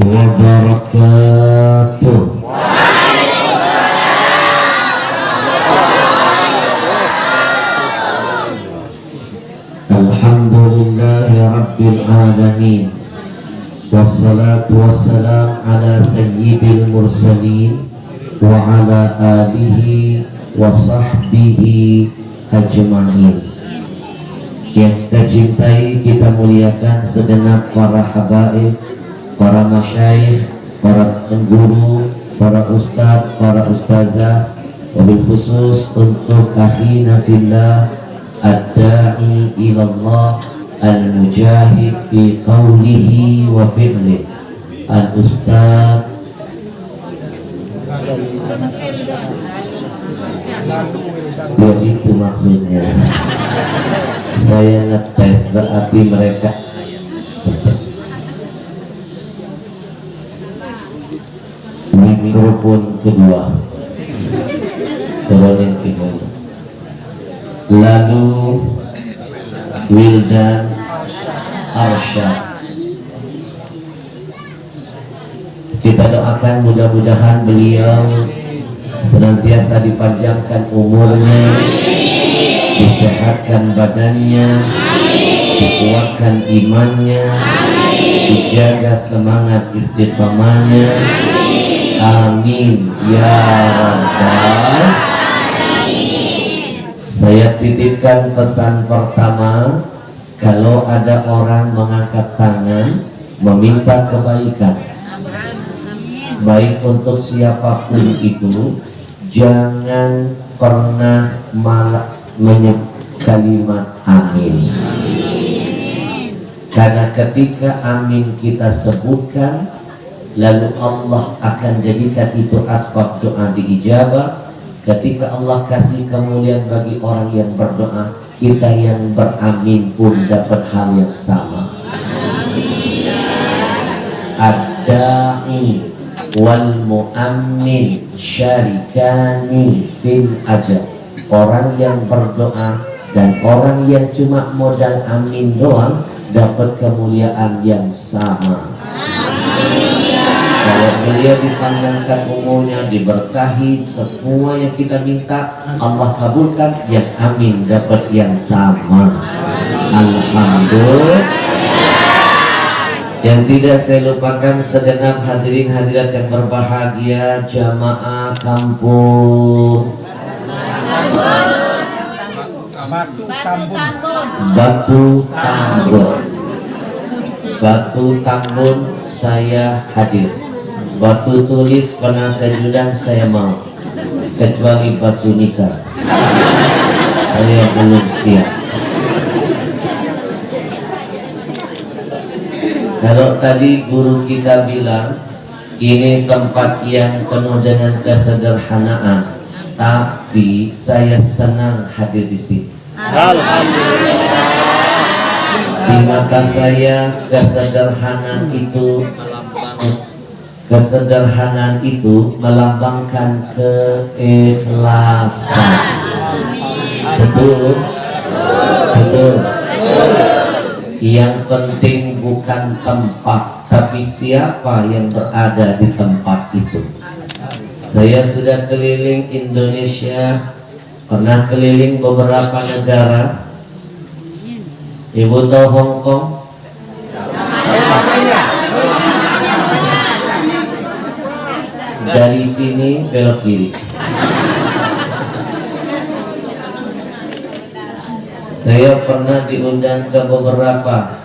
wabarakatuh. Alhamdulillahi rabbil alamin, wassalatu wassalam ala sayyidil mursalin wa ala alihi wa sahbihi ajma'in. Yang kita cintai, kita muliakan segenap para habaib, para masyayikh, para guru, para ustadz, para ustazah, wabil khusus untuk akhina fillah ad-da'i ilallah al-mujahid fi qawlihi wa fi'lih, al-ustadz ya itu maksudnya. Saya ngetes berarti mereka mikrofon kedua turunin kedua. Lalu Wildan Arsyad, kita doakan mudah-mudahan beliau senantiasa dipanjangkan umurnya, disehatkan badannya, dikuatkan imannya, dijaga semangat istiqamahnya. Amin ya rabbal. Saya titipkan pesan pertama, kalau ada orang mengangkat tangan meminta kebaikan, baik untuk siapapun itu, jangan pernah malas menyebut kalimat amin. Karena ketika amin kita sebutkan, lalu Allah akan jadikan itu asbab doa diijabah. Ketika Allah kasih kemuliaan bagi orang yang berdoa, kita yang beramin pun dapat hal yang sama. Ad-da'i wal mu'ammin syarikani fil ajab. Orang yang berdoa dan orang yang cuma modal amin doang dapat kemuliaan yang sama. Kalau beliau dipandangkan umurnya, diberkahi, semua yang kita minta Allah kabulkan, yang amin dapat yang sama. Alhamdulillah. Yang tidak saya lupakan segenap hadirin hadirat yang berbahagia, jamaah kampung Batu Tambun saya hadir. Batu Tulis Penasajudan saya mau, kecuali Batu Nisa saya belum siap. Kalau tadi guru kita bilang ini tempat yang penuh dengan kesederhanaan, tapi saya senang hadir di sini. Alhamdulillah. Di mata saya kesederhanaan itu melambangkan keikhlasan. Betul. Yang penting bukan tempat, tapi siapa yang berada di tempat itu. Saya sudah keliling Indonesia, pernah keliling beberapa negara. Ibu tahu Hong Kong? Dari sini belok kiri. Saya pernah diundang ke beberapa,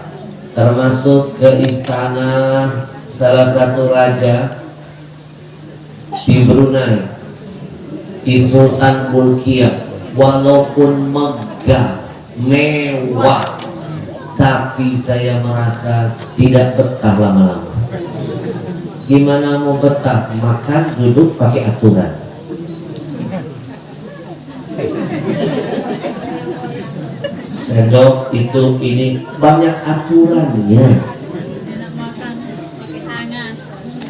termasuk ke istana salah satu raja di Brunei, di Sultan Bulkiah. Walaupun megah, mewah, tapi saya merasa tidak betah lama-lama. Gimana mau betah? Makan, duduk, pakai aturan. Sendok itu ini banyak aturannya,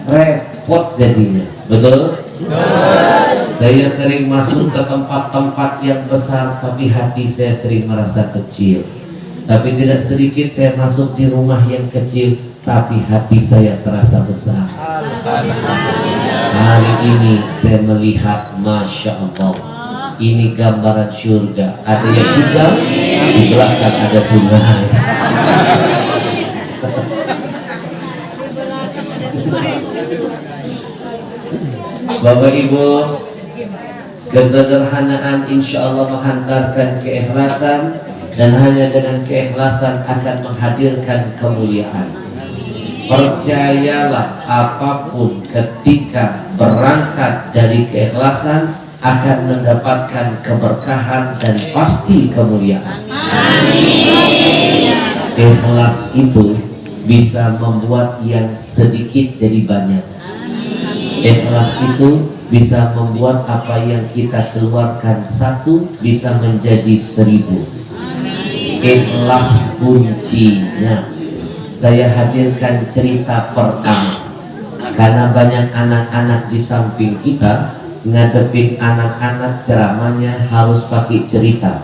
repot jadinya. Betul? Saya sering masuk ke tempat-tempat yang besar, tapi hati saya sering merasa kecil. Tapi tidak sedikit saya masuk di rumah yang kecil, tapi hati saya terasa besar. Hari ini saya melihat, Masya Allah, ini gambaran surga. Ada yang tinggal di belakang ada sungai. Bapak Ibu, kesederhanaan insya Allah menghantarkan keikhlasan, dan hanya dengan keikhlasan akan menghadirkan kemuliaan. Percayalah, apapun ketika berangkat dari keikhlasan akan mendapatkan keberkahan dan pasti kemuliaan. Ikhlas itu bisa membuat yang sedikit jadi banyak. Ikhlas itu bisa membuat apa yang kita keluarkan satu bisa menjadi 1000. Ikhlas kuncinya. Saya hadirkan cerita pertama, karena banyak anak-anak di samping kita, ngadepin anak-anak ceramahnya harus pakai cerita.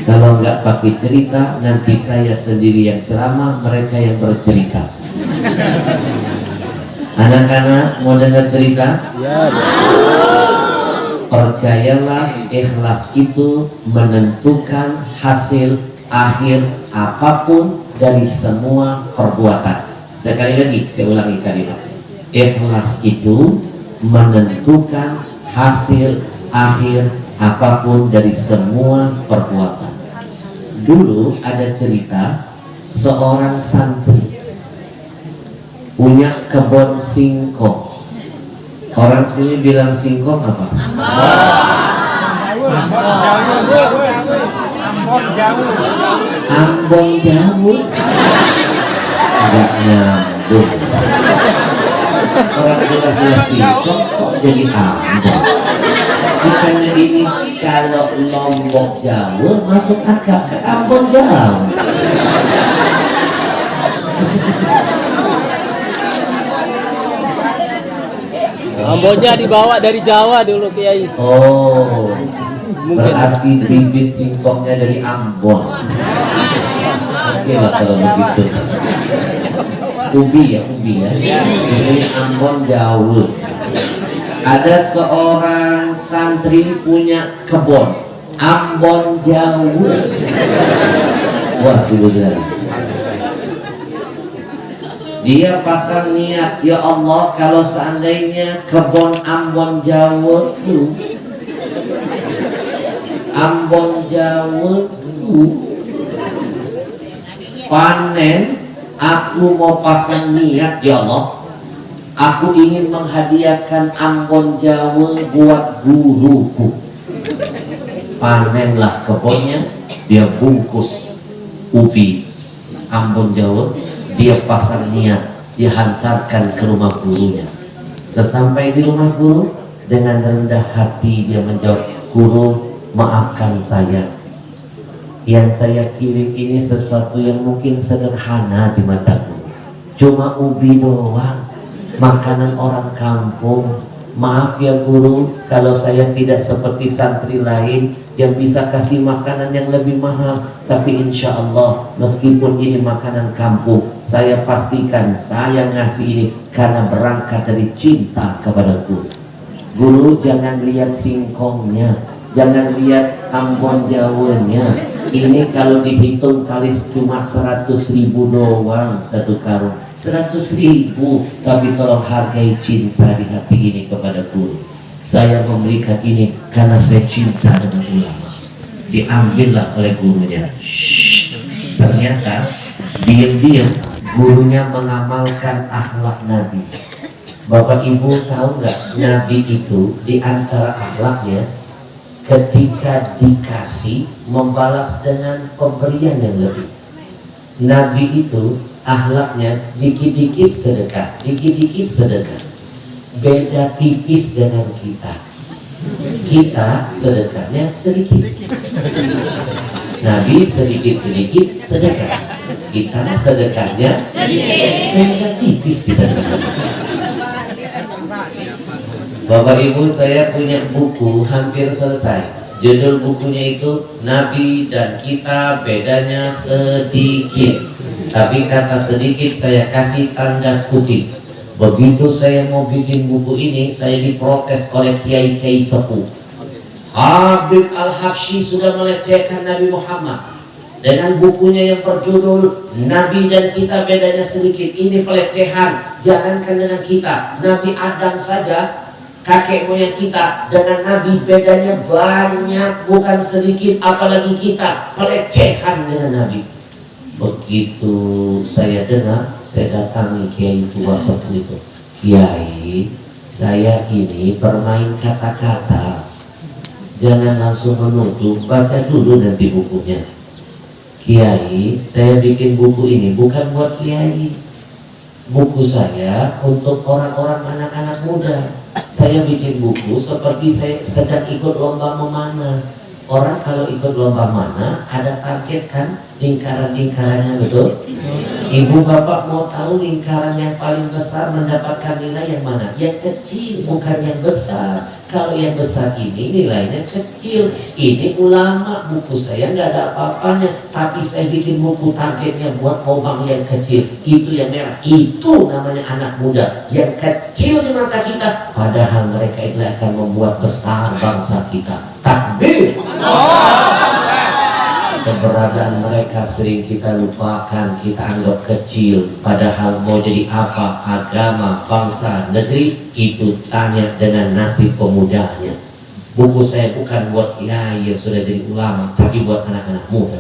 Kalau nggak pakai cerita, nanti saya sendiri yang ceramah, mereka yang bercerita. Anak-anak mau dengar cerita? Ya. Percayalah, ikhlas itu menentukan hasil akhir apapun dari semua perbuatan. Sekali lagi saya ulangi kalimat. Ikhlas itu menentukan hasil akhir apapun dari semua perbuatan. Dulu ada cerita seorang santri punya kebun singkong. Orang sini bilang singkong apa? Ambon jauh. Enggak nyambung. Orang bilang singkong kok jadi ambon? Bukannya ini kalau Lombok jauh masuk akal, ke Ambon jauh. Ambonnya dibawa dari Jawa dulu, Kiai. Oh, berarti bibit singkongnya dari Ambon. Oke lah kalau begitu. Ubi ya. Biasanya Ambon jauh. Ada seorang santri punya kebun Ambon jauh. Wah, sudah. Dia pasang niat, ya Allah, kalau seandainya kebun Ambon Jawa ku, Ambon Jawa ku panen, aku mau pasang niat, ya Allah, aku ingin menghadiahkan Ambon Jawa buat guruku. Panenlah kebunnya, dia bungkus ubi Ambon Jawa, dia pasang niat, dia hantarkan ke rumah gurunya. Sesampai di rumah guru, dengan rendah hati dia menjawab, "Guru, maafkan saya. Yang saya kirim ini sesuatu yang mungkin sederhana di mataku. Cuma ubi doang, makanan orang kampung. Maaf ya guru, kalau saya tidak seperti santri lain yang bisa kasih makanan yang lebih mahal. Tapi insya Allah, meskipun ini makanan kampung, saya pastikan saya ngasih ini karena berangkat dari cinta kepada guru. Guru, jangan lihat singkongnya, jangan lihat Ambon Jawanya. Ini kalau dihitung kali cuma 100.000 doang satu karung. 100.000, tapi tolong hargai cinta di hati ini kepada guru. Saya memberikan ini karena saya cinta dengan ulama." Diambillah oleh gurunya. Ternyata diam-diam gurunya mengamalkan akhlak Nabi. Bapak Ibu tahu nggak, Nabi itu di antara akhlaknya ketika dikasih membalas dengan pemberian yang lebih. Nabi itu akhlaknya dikit-dikit sedekah, dikit-dikit sedekah. Beda tipis dengan kita. Kita sedekahnya sedikit. Nabi sedikit-sedikit sedekah. Kita sedekahnya sedikit. Beda tipis kita. Bapak Ibu, saya punya buku hampir selesai. Judul bukunya itu Nabi dan Kita Bedanya Sedikit. Tapi kata sedikit saya kasih tanda kutip. Begitu saya mau bikin buku ini, saya diprotes oleh kiai-kiai sepuh. Habib Al-Habsyi sudah melecehkan Nabi Muhammad dengan bukunya yang berjudul Nabi dan Kita Bedanya Sedikit. Ini pelecehan, jangankan dengan kita, Nabi Adam saja kakek moyang kita dengan Nabi bedanya banyak, bukan sedikit, apalagi kita, pelecehan dengan Nabi. Begitu saya dengar, saya datangi kiai tua sepuh itu. Kiai, saya ini bermain kata-kata, jangan langsung menuduh, baca dulu nanti bukunya. Kiai, saya bikin buku ini bukan buat kiai, buku saya untuk orang-orang anak-anak muda. Saya bikin buku seperti saya sedang ikut lomba memanah. Orang kalau ikut lomba mana ada target kan, lingkaran-lingkarannya, betul? Ibu bapak mau tahu lingkaran yang paling besar mendapatkan nilai yang mana? Yang kecil, bukan yang besar. Kalau yang besar ini nilainya kecil. Ini ulama, buku saya nggak ada apa-apanya, tapi saya bikin buku targetnya buat obang yang kecil. Itu yang merah, itu namanya anak muda. Yang kecil di mata kita, padahal mereka itu akan membuat besar bangsa kita. Takbir. Keberadaan mereka sering kita lupakan, kita anggap kecil. Padahal mau jadi apa, agama, bangsa, negeri, itu tanya dengan nasib pemudanya. Buku saya bukan buat kiai yang sudah jadi ulama, tapi buat anak-anak muda.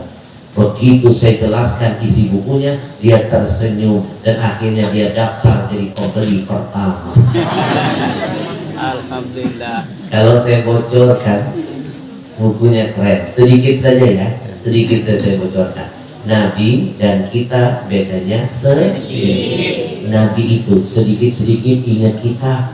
Begitu saya jelaskan isi bukunya, dia tersenyum dan akhirnya dia daftar jadi pembeli pertama. Alhamdulillah. Kalau saya bocorkan, bukunya keren, sedikit saja ya, sedikit saja saya bocorkan. Nabi dan kita bedanya sedikit. Nabi itu sedikit-sedikit ingat kita,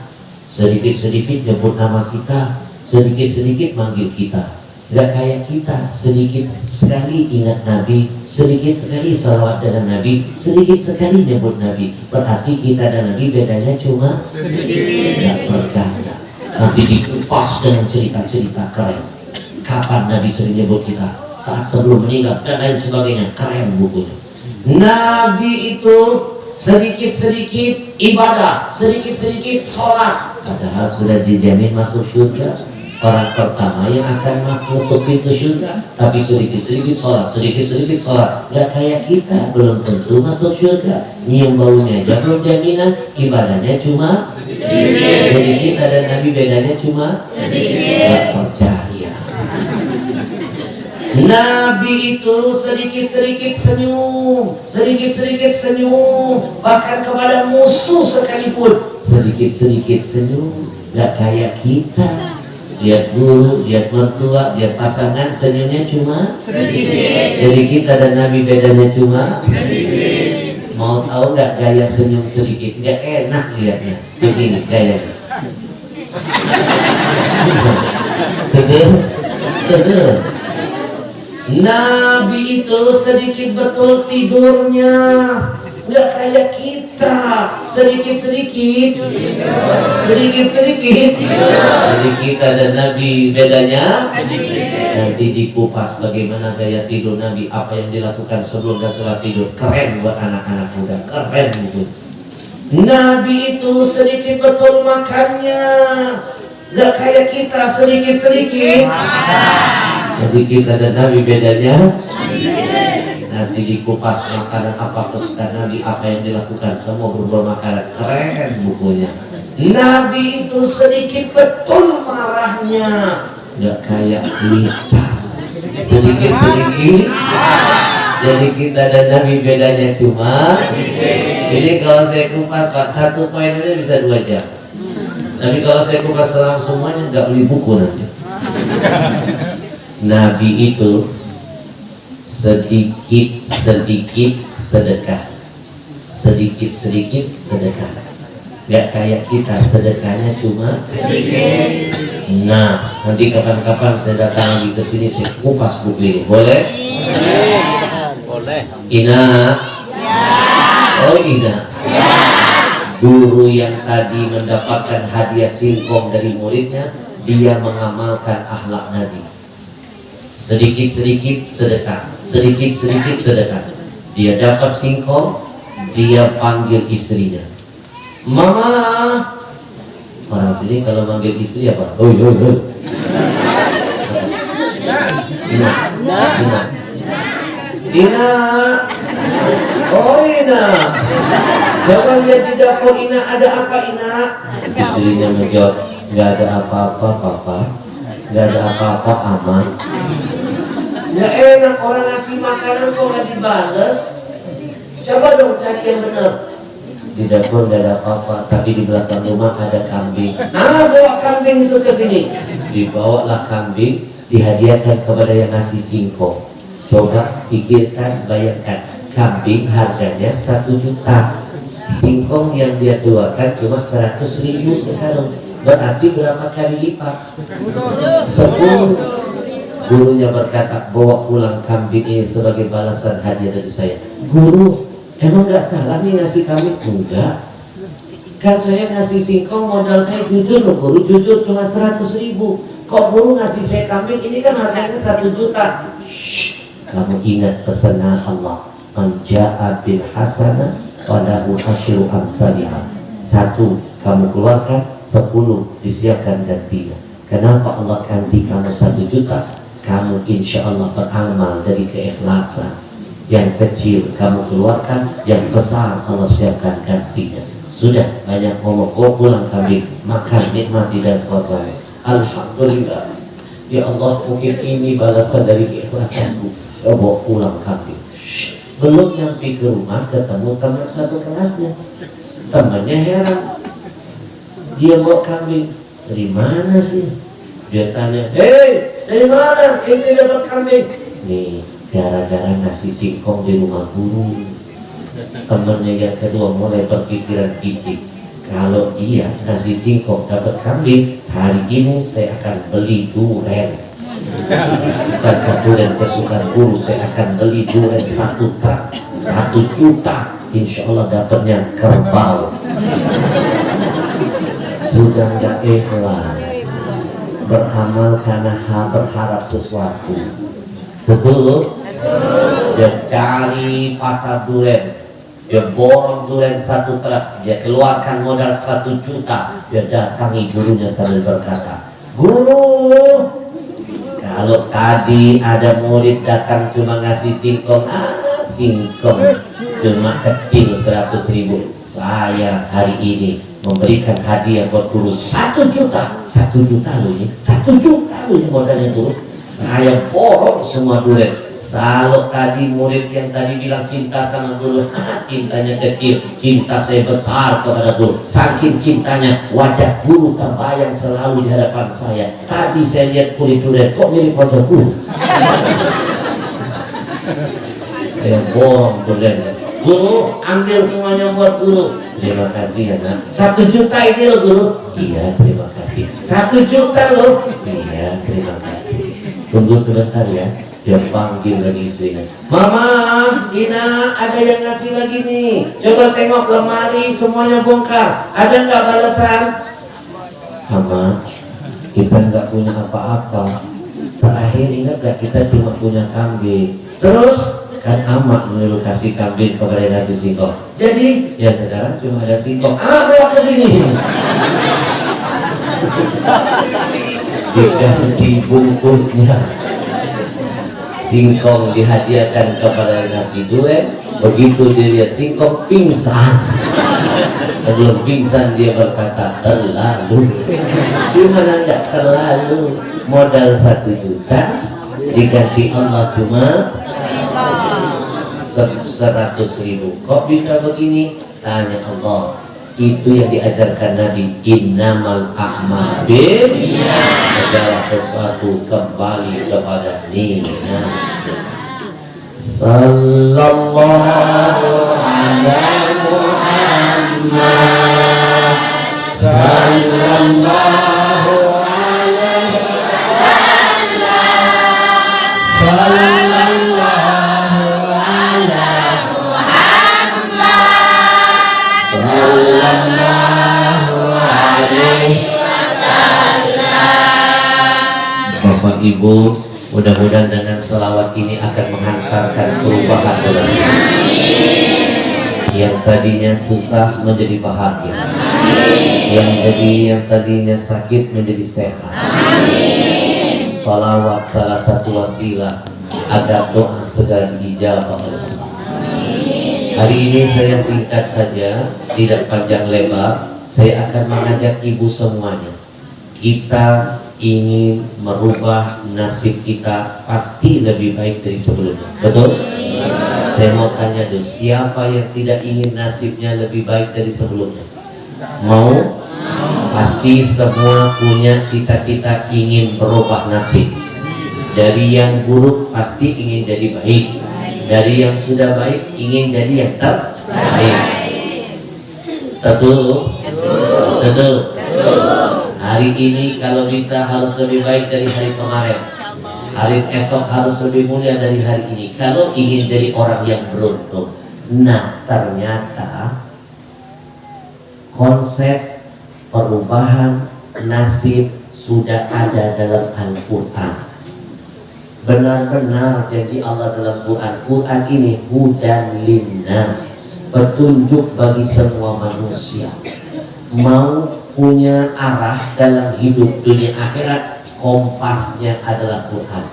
sedikit-sedikit nyebut nama kita, sedikit-sedikit manggil kita. Gak kayak kita, sedikit sekali ingat Nabi, sedikit sekali salawat dengan Nabi, sedikit sekali nyebut Nabi. Berarti kita dan Nabi bedanya cuma sedikit. Gak percaya, nanti dikupas dengan cerita-cerita keren. Kapan Nabi sering nyebut kita? Saat sebelum meninggal dan lain sebagainya. Keren bukunya. Nabi itu sedikit-sedikit ibadah, sedikit-sedikit sholat, padahal sudah dijamin masuk surga. Orang pertama yang akan masuk pintu surga, tapi sedikit-sedikit sholat, sedikit-sedikit sholat. Gak kayak kita, belum tentu masuk surga. Nyium baunya aja belum jaminan, ibadahnya cuma sedikit. Jadi kita dan Nabi bedanya cuma sedikit. Gak percaya. Nabi itu sedikit-sedikit senyum, sedikit-sedikit senyum, bahkan kepada musuh sekalipun sedikit-sedikit senyum. Gak kayak kita, lihat guru, lihat mertua, lihat pasangan, senyumnya cuma sedikit. Jadi kita dan Nabi bedanya cuma sedikit. Mau tahu gak gaya senyum sedikit? Gak enak lihatnya, begini gayanya. Betul. Nabi itu sedikit betul tidurnya, nggak kayak kita, sedikit-sedikit. Jadi kita dan Nabi bedanya sedikit. Nanti dikupas bagaimana gaya tidur Nabi, apa yang dilakukan sebelum dan setelah tidur. Keren buat anak-anak muda, keren itu. Nabi itu sedikit betul makannya, nggak kayak kita, sedikit-sedikit. Jadi kita dan Nabi bedanya sedikit. Nanti dikupas makanan apa kesukaan Nabi, apa yang dilakukan, semua berbuat makanan. Keren bukunya. Nabi itu sedikit betul marahnya, nggak kayak kita, sedikit-sedikit. Jadi kita dan Nabi bedanya cuma sedikit. Jadi kalau saya kupas Pak, satu poin aja bisa 2 jam. Tapi kalau saya kupas langsung semuanya nggak beli buku nanti. Nabi itu sedikit-sedikit sedekah, sedikit-sedikit sedekah. Gak kayak kita, sedekahnya cuma sedikit. Nah, nanti kapan-kapan saya datang lagi ke sini, saya kupas buku ini. Boleh? Boleh. Ina? Oh Ina? Guru yang tadi mendapatkan hadiah singkong dari muridnya, dia mengamalkan akhlak Nabi. Sedikit-sedikit sedekah, sedikit-sedikit sedekah. Dia dapat singkong, dia panggil istrinya, Mama. Orang sini kalau manggil istri apa? Oh, yo. Ina. Oh, Ina. Coba lihat di dapur, Ina, ada apa, Ina? Istrinya menjawab, nggak ada apa-apa, Papa. Nggak ada apa-apa, aman. Nggak enak orang ngasih makanan kok nggak dibales. Coba dong cari yang benar. Di dapur nggak ada apa-apa, tapi di belakang rumah ada kambing. Bawa kambing itu ke sini. Dibawalah kambing, dihadiahkan kepada yang ngasih singkong. Coba pikirkan, bayangkan, kambing harganya 1 juta. Singkong yang dia keluarkan cuma 100.000 sekarang. Berarti berapa kali lipat? 10. Gurunya berkata, bawa pulang kambing ini sebagai balasan hadiah dari saya. Guru, emang gak salah nih ngasih kambing? Enggak. Kan saya ngasih singkong, modal saya jujur loh guru, jujur cuma 100.000. Kok guru ngasih saya kambing, ini kan harganya 1 juta. Shh, kamu ingat pesanan Allah, man ja'a bil hasanah walahu asyru amsalihah. 1 kamu keluarkan, 10 disiapkan gantinya. Kenapa Allah ganti kamu 1 juta? Kamu insya Allah beramal dari keikhlasan. Yang kecil kamu keluarkan, yang besar Allah siapkan gantinya. Sudah banyak ngomong, pulang kambing, makan, nikmati dan potong. Alhamdulillah, ya Allah, mungkin ini balasan dari keikhlasanku. Bawa pulang kambing. Belum nyampe ke rumah, ketemu teman satu kelasnya. Temannya heran, dia bawa kambing dari mana sih? Dia tanya, hei, dari mana ente dapat kambing? Nih, gara-gara ngasih singkong di rumah guru. Temennya yang kedua mulai berpikiran kicik. Kalau dia ngasih singkong dapat kambing, hari ini saya akan beli duren. Bukan duren kesukaan guru, saya akan beli duren 1 truk, 1 juta. Insya Allah dapatnya kerbau. Sudah nggak ikhlas. Beramal karena berharap sesuatu. Betul? Dia cari pasar duren, dia borong duren 1 truk, dia keluarkan modal 1 juta. Dia datangi gurunya sambil berkata, Guru, kalau tadi ada murid datang cuma ngasih singkong, singkong cuma kecil 100.000. Saya hari ini memberikan hadiah buat guru 1 juta. 1 juta loh ini, 1 juta loh ini modalnya guru. Saya borong semua duren. Kalau tadi murid yang tadi bilang cinta sama guru, cintanya kecil, cinta saya besar kepada guru. Saking cintanya, wajah guru terbayang selalu di hadapan saya. Tadi saya lihat kulit duren, kok mirip wajah guru. Saya borong duren. Guru, ambil semuanya buat guru. Terima kasih ya nak. 1 juta ini loh guru. Iya, terima kasih. 1 juta loh. Iya, terima kasih. Tunggu sebentar ya. Dia panggil lagi istrinya. Mama, Ina, ada yang ngasih lagi nih. Coba tengok lemari, semuanya bongkar. Ada nggak balasan? Mama, kita nggak punya apa-apa. Terakhir ingat gak kita cuma punya kambing. Terus kan amak menyuruh kasih kambing kepada yang kasih singkong. Jadi ya sekarang cuma ada singkong. Bawa ke sini. Sudah dibungkusnya singkong dihadiahkan kepada yang ngasih duren. Begitu dia lihat singkong, pingsan. Sebelum pingsan dia berkata, terlalu. Gimana nggak terlalu? Modal 1 juta diganti Allah cuma 100.000. Kok bisa begini? Tanya Allah. Itu yang diajarkan Nabi, innamal a'mal binniyat. Segala sesuatu kembali kepada niat. Sallallahu alaihi Muhammad, sallallahu alaihi wasallam, sallallahu alaihi Muhammad, sallallahu alaihi wasallam. Bapak Ibu Mudah-mudahan dengan selawat ini akan menghantarkan perubahan dalam yang tadinya susah menjadi bahagia, yang tadinya sakit menjadi sehat. Salawat salah satu wasilah agar doa segera dijawab oleh Allah. Hari ini saya singkat saja, tidak panjang lebar. Saya akan mengajak ibu semuanya. Kita ingin merubah nasib kita pasti lebih baik dari sebelumnya. Betul? Saya mau tanya dulu, siapa yang tidak ingin nasibnya lebih baik dari sebelumnya? Mau? Pasti semua punya cita-cita ingin berubah nasib. Dari yang buruk pasti ingin jadi baik. Dari yang sudah baik ingin jadi yang terbaik. Betul? Betul? Hari ini kalau bisa harus lebih baik dari hari kemarin. Hari esok harus lebih mulia dari hari ini. Kalau ingin jadi orang yang beruntung. Nah, ternyata konsep perubahan nasib sudah ada dalam Al-Quran. Benar-benar janji Allah dalam Quran. Quran ini hudan linnas, petunjuk bagi semua manusia. Mau punya arah dalam hidup dunia akhirat, kompasnya adalah Quran,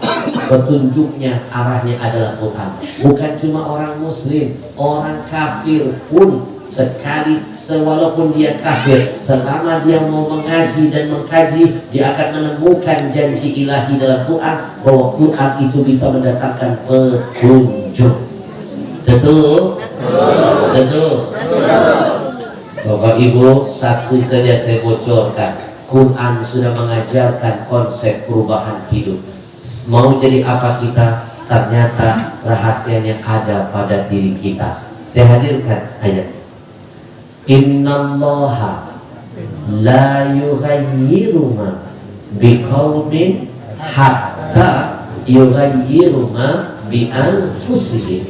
petunjuknya, arahnya adalah Quran. Bukan cuma orang muslim, orang kafir pun sekali, walaupun dia kafir, selama dia mau mengaji dan mengkaji, dia akan menemukan janji ilahi dalam Quran bahwa Quran itu bisa mendatangkan petunjuk. Betul? Betul? Bapak Ibu, satu saja saya bocorkan. Quran sudah mengajarkan konsep perubahan hidup. Mau jadi apa kita, ternyata rahasianya ada pada diri kita. Saya hadirkan ayat. Innallaha la yughayyiru ma biqaumin hatta yughayyiru ma bi anfusihim.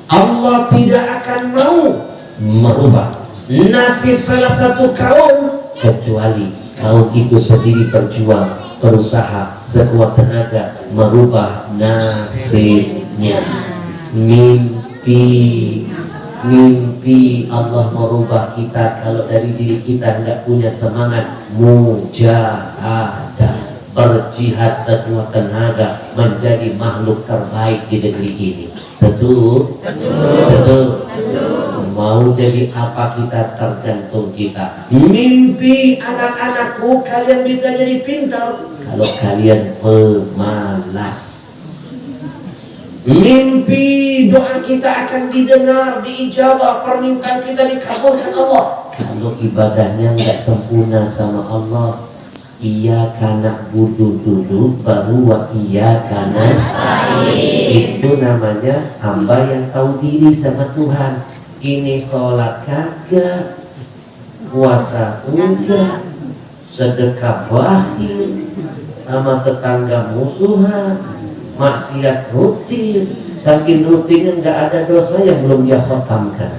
Allah tidak akan mau merubah nasib salah satu kaum kecuali kaum itu sendiri berjuang, berusaha sekuat tenaga merubah nasibnya. Mimpi Allah merubah kita kalau dari diri kita nggak punya semangat mujahadah, berjihad sekuat tenaga menjadi makhluk terbaik di negeri ini. Betul? Betul? Mau jadi apa kita tergantung kita. Mimpi anak-anakku kalian bisa jadi pintar kalau kalian pemalas. Mimpi doa kita akan didengar, diijabah, permintaan kita dikabulkan Allah kalau ibadahnya nggak sempurna sama Allah. Iya karena budu dulu baru wa iya karena itu namanya hamba yang tahu diri sama Tuhan. Ini sholat kagak, puasa enggak, sedekah bakhil, sama tetangga musuhan, maksiat rutin, saking rutinnya nggak ada dosa yang belum dia khotamkan.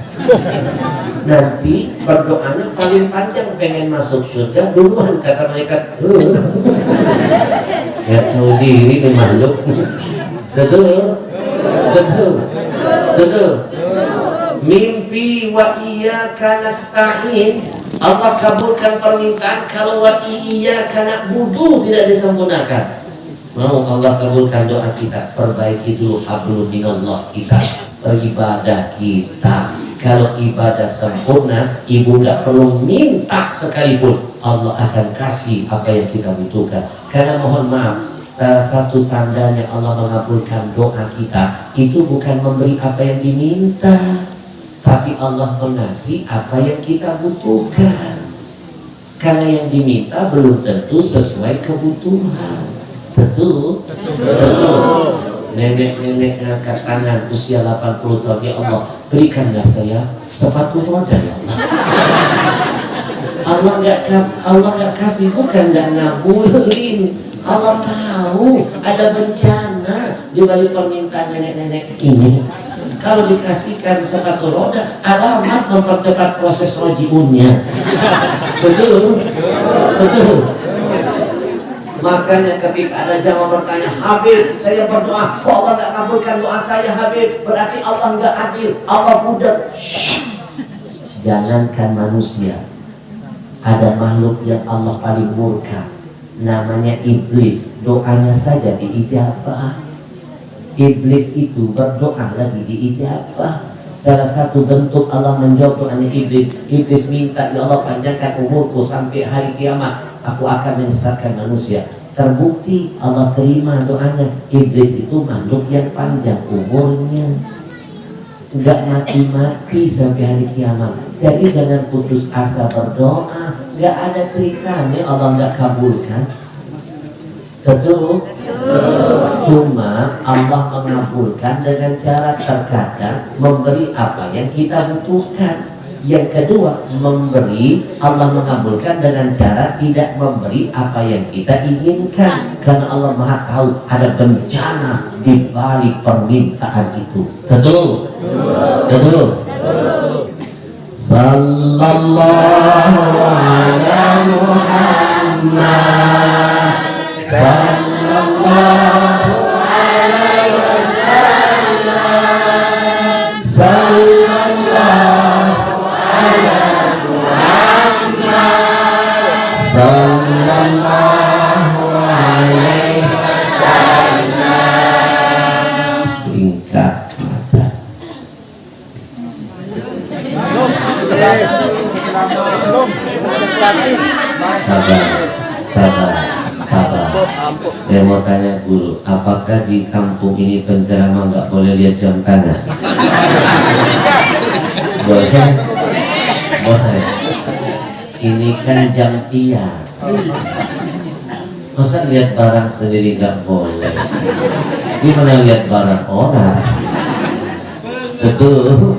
Nanti berdoanya paling panjang pengen masuk surga duluan kata malaikat. Ya tahu diri nih makhluk. Betul, betul, betul. Mimpi wa iyyaka nasta'in, Allah kabulkan permintaan kalau wa iyyaka na'budu tidak disempurnakan. Mau Allah kabulkan doa kita, perbaiki dulu hablum minallah kita, beribadah kita. Kalau ibadah sempurna, ibu nggak perlu minta sekalipun, Allah akan kasih apa yang kita butuhkan. Karena mohon maaf, satu tandanya Allah mengabulkan doa kita itu bukan memberi apa yang diminta, tapi Allah mengasih apa yang kita butuhkan. Karena yang diminta belum tentu sesuai kebutuhan. Betul? Betul. Nenek-nenek angkat tangan usia 80 tahun, ya Allah berikanlah saya sepatu roda ya Allah. Allah nggak kasih, bukan nggak ngabulin. Allah tahu ada bencana di balik permintaan nenek-nenek ini. Kalau dikasihkan sepatu roda, alamat mempercepat proses rojiunnya. Betul? Betul? Makanya ketika ada jamaah bertanya, Habib, saya berdoa, kok Allah nggak kabulkan doa saya, Habib? Berarti Allah nggak adil, Allah budak. Jangankan manusia, ada makhluk yang Allah paling murka, namanya iblis. Doanya saja diijabah. Iblis itu berdoa lagi diijabah. Salah satu bentuk Allah menjawab doanya iblis. Iblis minta, ya Allah panjangkan umurku sampai hari kiamat, aku akan menyesatkan manusia. Terbukti Allah terima doanya. Iblis itu makhluk yang panjang umurnya, nggak mati-mati sampai hari kiamat. Jadi jangan putus asa berdoa. Nggak ada ceritanya Allah nggak kabulkan. Betul? Cuma Allah mengabulkan dengan cara terkadang memberi apa yang kita butuhkan. Yang kedua, memberi, Allah mengabulkan dengan cara tidak memberi apa yang kita inginkan. Karena Allah Maha tahu ada bencana di balik permintaan itu. Betul? Betul? Sallallahu ala Muhammad, sallallahu alaihi wasallam, sallallahu ala Muhammad, sallallahu alaihi wasallam. Singkat mata. Sabar. Saya mau tanya guru, apakah di kampung ini penceramah nggak boleh lihat jam tangan? Boleh? Boleh. Ini kan jam tiang. Masa lihat barang sendiri nggak boleh? Gimana lihat barang orang? Betul.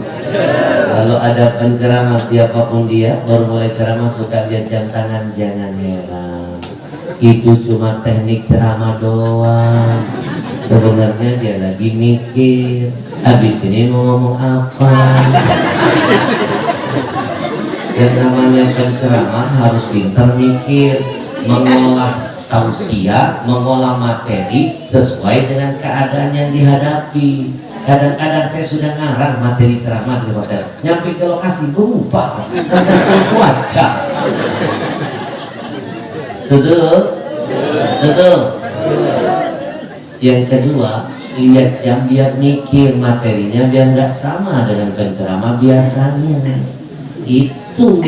Kalau ada penceramah siapapun dia baru mulai ceramah suka lihat jam tangan, jangan heran. Itu cuma teknik ceramah doang. Sebenarnya dia lagi mikir, habis ini mau ngomong apa. Yang namanya penceramah harus pintar mikir, mengolah tausiah, mengolah materi sesuai dengan keadaan yang dihadapi. Kadang-kadang saya sudah ngarang materi ceramah di hotel, nyampe ke lokasi berubah tergantung cuaca. Betul? Betul? Yang kedua, lihat jam biar mikir materinya biar nggak sama dengan penceramah biasanya. Itu.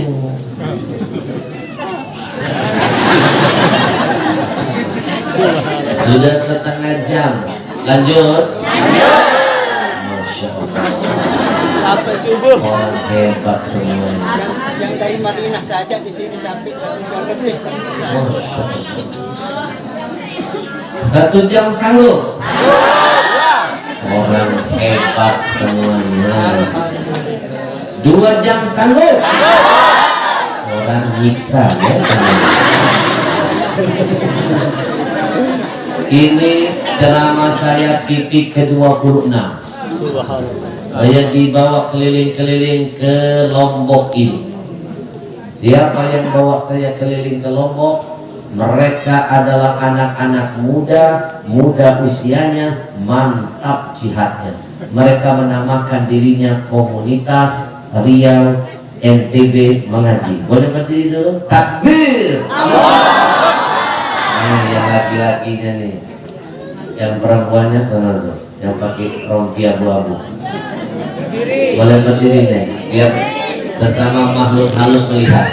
Sudah setengah jam. Lanjut. Masya Allah. Sampai subuh. Orang hebat semua. Yang dari Madinah saja di sini sampai 1 jam lebih. Masya Allah. 1 jam sanggup. Orang hebat semuanya. 2 jam sanggup. Orang nyiksa ya semuanya. Ini ceramah saya titik ke-26. Saya dibawa keliling-keliling ke Lombok ini. Siapa yang bawa saya keliling ke Lombok? Mereka adalah anak-anak muda usianya, mantap jihadnya. Mereka menamakan dirinya Komunitas Riau NTB Mengaji. Boleh berdiri dulu? Takbir! Nih yang laki-lakinya nih, yang perempuannya sana tuh, yang pakai rompi abu-abu. Boleh berdiri nih, biar sesama makhluk halus melihat.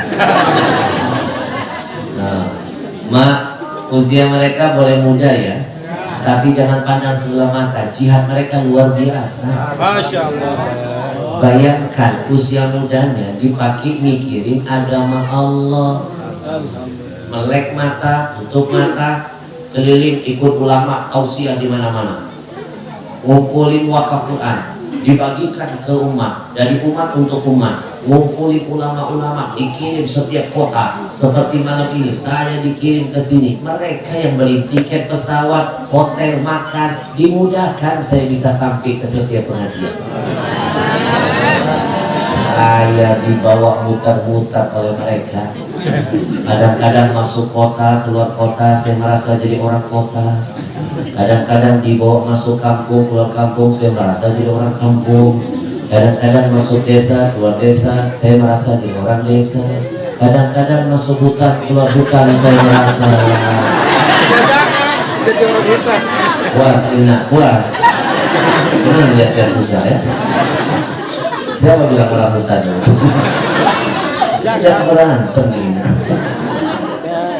Nah, mak, usia mereka boleh muda ya, tapi jangan pandang sebelah mata. Jihad mereka luar biasa. Masya Allah. Bayangkan usia mudanya dipakai mikirin agama Allah. Melek mata, tutup mata, keliling ikut ulama tausiah di mana-mana. Ngumpulin wakaf Quran, dibagikan ke umat, dari umat untuk umat. Ngumpulin ulama-ulama, dikirim setiap kota. Seperti malam ini saya dikirim ke sini. Mereka yang beli tiket pesawat, hotel, makan, dimudahkan saya bisa sampai ke setiap pengajian. Saya dibawa muter-muter oleh mereka. Kadang-kadang masuk kota, keluar kota, saya merasa jadi orang kota. Kadang-kadang dibawa masuk kampung, keluar kampung, saya merasa jadi orang kampung. Kadang-kadang masuk desa, keluar desa, saya merasa jadi orang desa. Kadang-kadang masuk hutan, keluar hutan, saya merasa Jadi orang hutan. puas, enak, puas. Senang melihat susah ya. Siapa bilang orang hutan? Tidak berantem ini.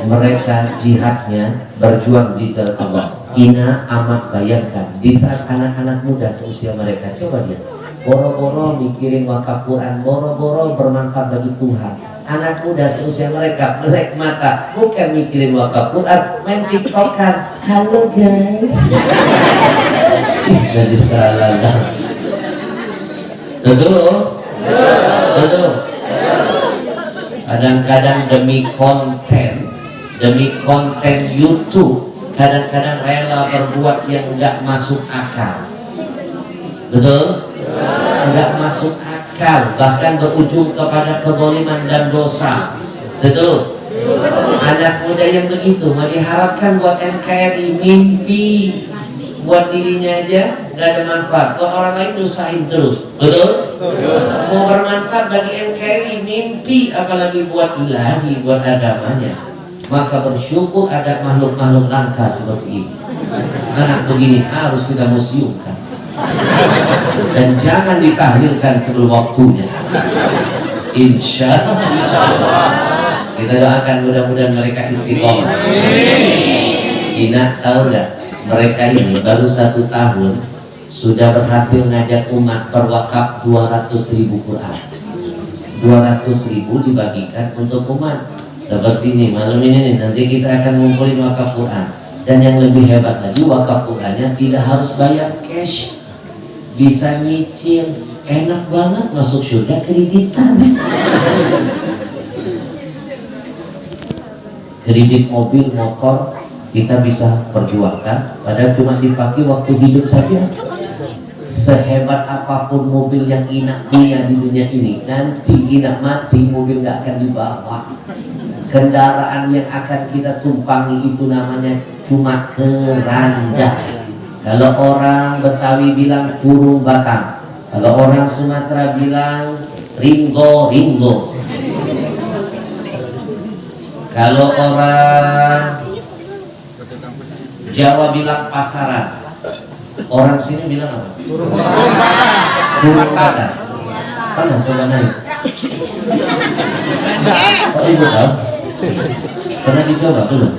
Mereka jihadnya berjuang di jalan Allah. Ina amat bayangkan di saat anak-anak muda seusia mereka, coba dia boro-boro mikirin wakaf Quran, boro-boro bermanfaat bagi Tuhan. Anak muda seusia mereka melek mata, bukan mikirin wakaf Quran, main tiktokan. Halo guys. Jadi salah. Betul. Kadang-kadang demi konten YouTube, kadang-kadang rela berbuat yang enggak masuk akal. Betul? Enggak masuk akal, bahkan berujung kepada kezaliman dan dosa. Betul? Anak muda yang begitu mau diharapkan buat NKRI mimpi, buat dirinya aja nggak ada manfaat, buat orang lain usahain terus. Betul? Mau bermanfaat bagi NKRI mimpi, apalagi buat ilahi, buat agamanya. Maka bersyukur ada makhluk-makhluk langka seperti ini. Anak begini harus kita museumkan dan jangan ditahlilkan sebelum waktunya. Insya Allah kita doakan mudah-mudahan mereka istiqomah. Ina tahu nggak, mereka ini baru 1 tahun sudah berhasil ngajak umat berwakaf 200.000 Quran. 200.000 dibagikan untuk umat. Seperti ini, malam ini nih, nanti kita akan ngumpulin wakaf Quran. Dan yang lebih hebat lagi, wakaf Qurannya tidak harus bayar cash, bisa nyicil. Enak banget, masuk surga kreditan. Kredit mobil, motor kita bisa perjuangkan, padahal cuma dipakai waktu hidup saja. Sehebat apapun mobil yang Ina punya di dunia ini, nanti Ina mati mobil gak akan dibawa. Kendaraan yang akan kita tumpangi itu namanya cuma keranda. Kalau orang Betawi bilang kurung batang, kalau orang Sumatera bilang ringgo. Kalau orang Jawa bilang pasaran, orang sini bilang apa? Kurung batang. Pernah coba naik? Oh, ibu tahu? Pernah dicoba belum?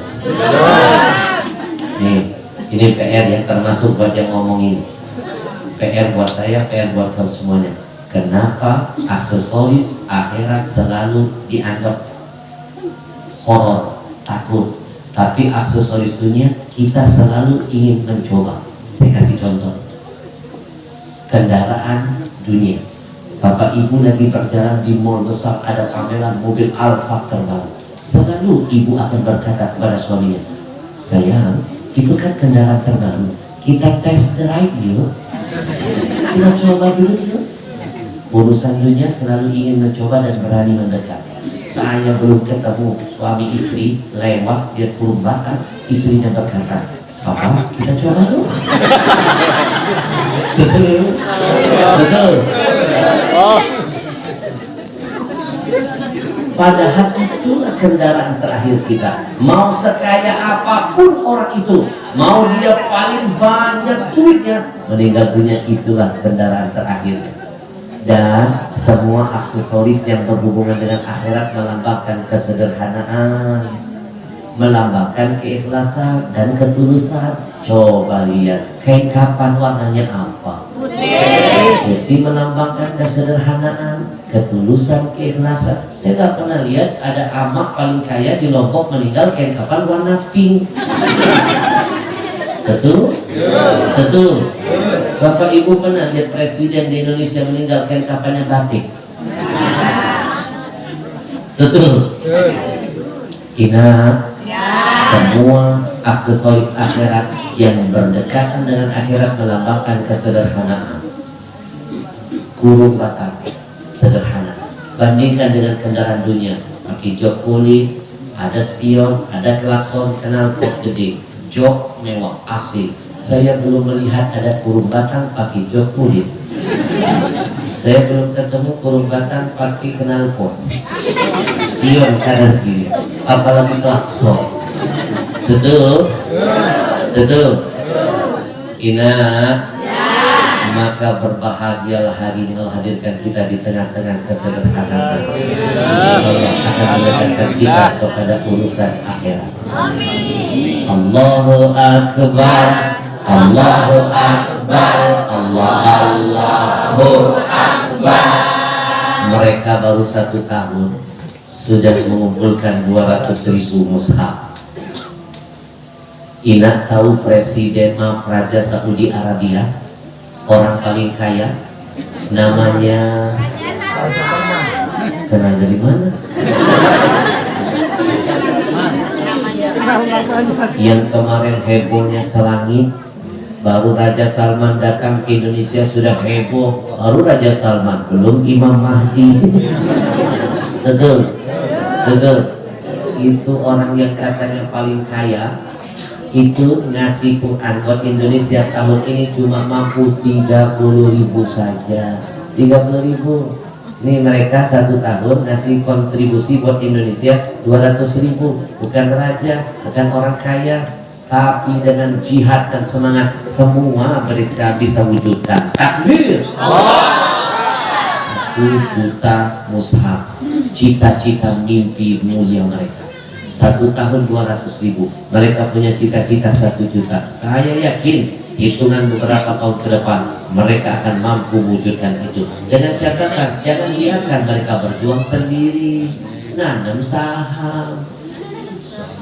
Nih, ini PR ya, termasuk buat yang ngomong ini. PR buat saya, PR buat kamu semuanya. Kenapa aksesoris akhirat selalu dianggap horor, takut, tapi aksesoris dunia kita selalu ingin mencoba. Saya kasih contoh. Kendaraan dunia. Bapak ibu lagi berjalan di mall besar, ada pameran mobil Alfa terbaru. Selalu ibu akan berkata kepada suaminya, sayang, itu kan kendaraan terbaru, kita test drive yuk, kita coba dulu yuk. Urusan dunia selalu ingin mencoba dan berani mendekat. Saya belum ketemu suami istri lewat, dia kurung batang, istrinya berkata, Papa, kita coba yuk. Betul. Padahal itulah kendaraan terakhir kita. Mau sekaya apapun orang itu, mau dia paling banyak duitnya, meninggal dunia itulah kendaraan terakhir. Dan semua aksesoris yang berhubungan dengan akhirat melambangkan kesederhanaan, melambangkan keikhlasan dan ketulusan. Coba lihat, kain kapan warnanya apa? Putih melambangkan kesederhanaan, ketulusan, keikhlasan. Saya nggak pernah lihat ada amak paling kaya di Lombok meninggal kain kapan warna pink. Betul? Betul. Bapak Ibu pernah lihat presiden di Indonesia meninggal kain kapannya batik? Betul. Ingat, semua aksesoris akhirat yang berdekatan dengan akhirat melambangkan kesederhanaan. Kurung batang, sederhana. Bandingkan dengan kendaraan dunia, pakai jok kulit, ada spion, ada klakson, knalpot gede, jok mewah, AC. Saya belum melihat ada kurung batang pakai jok kulit. Saya belum ketemu kurung batang pakai knalpot, spion kanan kiri, apalagi klakson. Betul? Betul? Ingat, maka berbahagialah hari ini Allah hadirkan kita di tengah-tengah kesederhanaan. Allah akan mendekatkan kita kepada urusan akhirat. Allahu Akbar, Allahu Akbar, Allahu Akbar. Mereka baru 1 tahun sudah mengumpulkan 200.000 mushaf. Ina tahu Presiden Raja Saudi Arabia, orang paling kaya, namanya kenal dari mana? Yang kemarin hebohnya selangit, baru Raja Salman datang ke Indonesia sudah heboh, baru Raja Salman, belum Imam Mahdi. Betul, betul. Itu orang yang katanya paling kaya, itu ngasih Quran buat Indonesia tahun ini cuma mampu 30.000 saja. 30.000. Nih mereka 1 tahun ngasih kontribusi buat Indonesia 200.000. Bukan raja, bukan orang kaya, tapi dengan jihad dan semangat semua mereka bisa wujudkan. Takbir. 1 juta mushaf, cita-cita mimpi mulia mereka. 1 tahun 200.000. Mereka punya cita-cita 1 juta. Saya yakin hitungan beberapa tahun ke depan mereka akan mampu wujudkan itu. Dengan catatan, jangan biarkan mereka berjuang sendiri, nanam saham.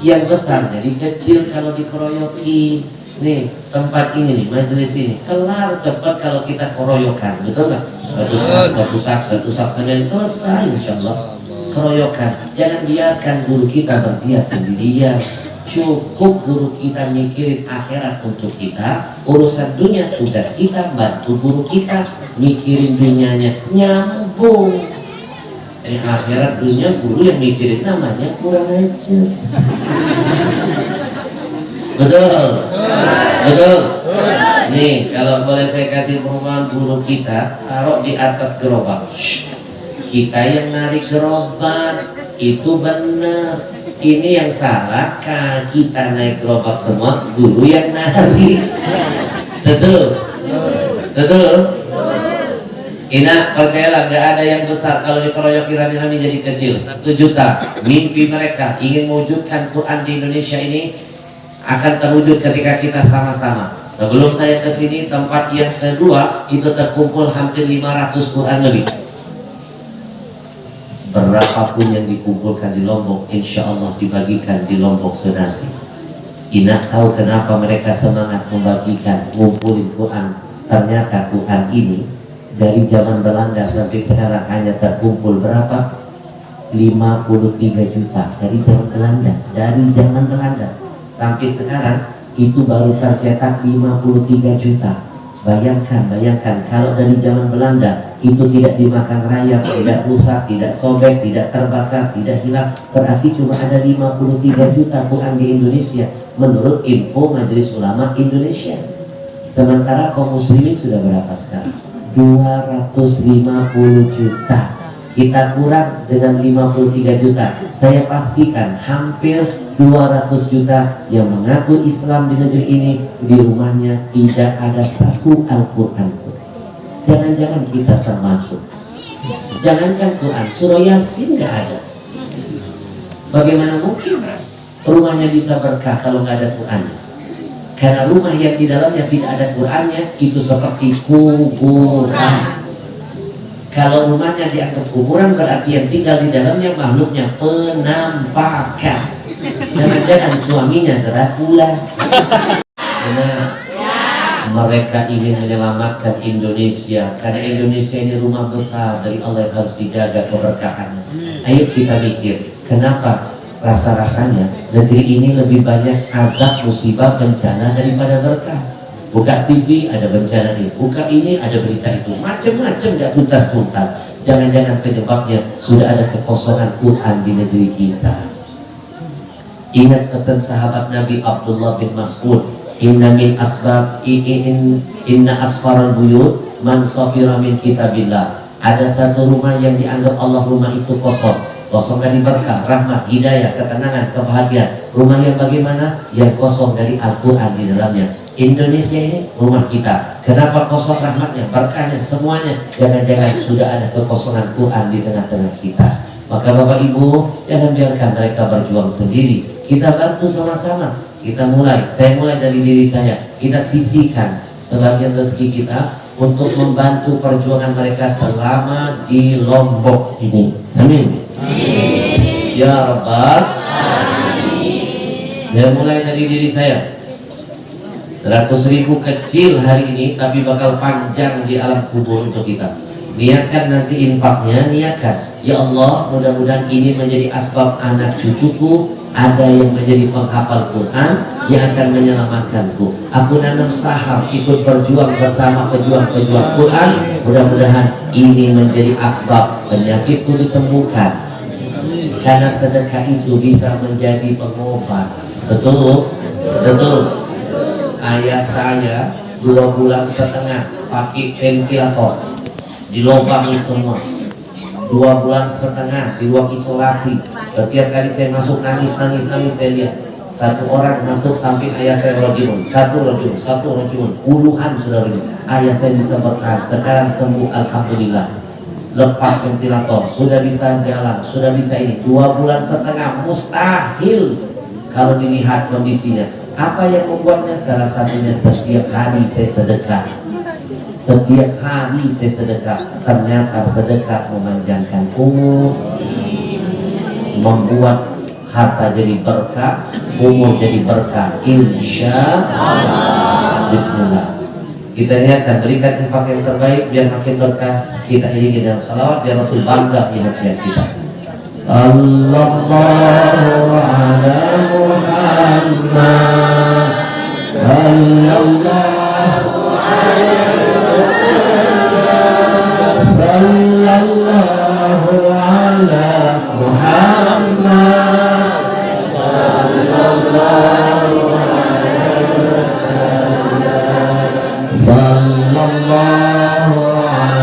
Yang besar jadi kecil kalau dikeroyoki. Nih tempat ini nih, majelis ini kelar cepat kalau kita keroyokan, betul nggak? Satu sak dan selesai insyaallah. Keroyokan, jangan biarkan guru kita berdiat sendirian. Cukup guru kita mikirin akhirat untuk kita, urusan dunia tugas kita bantu guru kita mikirin dunianya, nyambung. Akhirat dunia guru yang mikirin namanya kurang ajar. Betul, betul. Nih kalau boleh saya kasih perumpamaan, guru kita taruh di atas gerobak. Kita yang narik gerobak itu benar. Ini yang salah, kita naik gerobak semua, guru yang narik. Betul, betul. Ina percayalah, gak ada yang besar kalau dikeroyoki rame-rame jadi kecil. 1 juta. Mimpi mereka ingin mewujudkan Quran di Indonesia ini akan terwujud ketika kita sama-sama. Sebelum saya kesini, tempat yang kedua itu terkumpul hampir 500 Quran lebih. Berapapun yang dikumpulkan di Lombok, insya Allah dibagikan di Lombok Sonasi. Ina tahu kenapa mereka semangat membagikan, ngumpulin Quran. Ternyata Quran ini dari zaman Belanda sampai sekarang hanya terkumpul berapa? 53 juta dari zaman Belanda. Dari zaman Belanda sampai sekarang itu baru tercetak 53 juta. Bayangkan kalau dari zaman Belanda itu tidak dimakan rayap, tidak rusak, tidak sobek, tidak terbakar, tidak hilang, berarti cuma ada 53 juta Quran di Indonesia menurut info Majelis Ulama Indonesia. Sementara kaum muslimin sudah berapa sekarang? 250 juta. Kita kurang dengan 53 juta. Saya pastikan hampir 200 juta yang mengaku Islam di negeri ini, di rumahnya tidak ada satu Al-Quran pun. Jangan-jangan kita termasuk. Jangankan Quran, surah Yasin nggak ada. Bagaimana mungkin rumahnya bisa berkah kalau nggak ada Qurannya? Karena rumah yang di dalamnya tidak ada Qurannya itu seperti kuburan. Kalau rumahnya dianggap kuburan berarti yang tinggal di dalamnya makhluknya penampakan. Jangan-jangan suaminya Dracula. Nah, mereka ingin menyelamatkan Indonesia karena Indonesia ini rumah besar dari Allah yang harus dijaga keberkahannya. Ayo kita mikir, kenapa rasa-rasanya negeri ini lebih banyak azab, musibah, bencana daripada berkah. Buka TV ada bencana ini, buka ini ada berita itu, macam-macam gak tuntas-tuntas. Jangan-jangan penyebabnya sudah ada kekosongan Quran di negeri kita. Ingat pesan sahabat Nabi Abdullah bin Mas'ud, inna asfaral buyut man safira min kitabillah. Ada satu rumah yang dianggap Allah rumah itu kosong dari berkah, rahmat, hidayah, ketenangan, kebahagiaan. Rumah yang bagaimana? Yang kosong dari Al-Quran di dalamnya. Indonesia ini rumah kita. Kenapa kosong rahmatnya, berkahnya, semuanya? Jangan-jangan sudah ada kekosongan Quran di tengah-tengah kita. Maka Bapak Ibu, jangan biarkan mereka berjuang sendiri. Kita bantu sama-sama. Saya mulai dari diri saya. Kita sisihkan sebagian rezeki kita untuk membantu perjuangan mereka selama di Lombok ini. Amin. Ya Rabbal. Saya mulai dari diri saya. 100.000 kecil hari ini, tapi bakal panjang di alam kubur untuk kita. Niatkan nanti infaknya, niatkan. Ya Allah, mudah-mudahan ini menjadi asbab anak cucuku ada yang menjadi penghafal Quran yang akan menyelamatkanku. Aku nanam saham, ikut berjuang bersama pejuang-pejuang Quran. Mudah-mudahan ini menjadi asbab penyakitku disembuhkan. Karena sedekah itu bisa menjadi pengobat. Betul? Betul. Ayah saya 2,5 bulan pakai ventilator, dilobangi semua. 2,5 bulan di ruang isolasi. Setiap kali saya masuk nangis, saya lihat satu orang masuk samping ayah saya rojul, satu rojul, puluhan sudah rojul. Ayah saya bisa bertahan, sekarang sembuh alhamdulillah. Lepas ventilator, sudah bisa jalan, sudah bisa ini. 2,5 bulan mustahil kalau dilihat kondisinya. Apa yang membuatnya? Salah satunya setiap hari saya sedekah. Ternyata sedekah memanjangkan umur, membuat harta jadi berkah, umur jadi berkah, insya Allah. Bismillah. Kita lihatkan, berikan infak yang terbaik biar makin berkah. Kita iringi dengan salawat biar Rasul bangga di hati kita. Sallallahu ala Muhammad, sallallahu alaihi wasallam, sallallahu ala Muhammad, sallallahu alaihi wasallam, sallallahu ala Muhammad, sallallahu alaihi wasallam, sallallahu ala Muhammad, sallallahu alaihi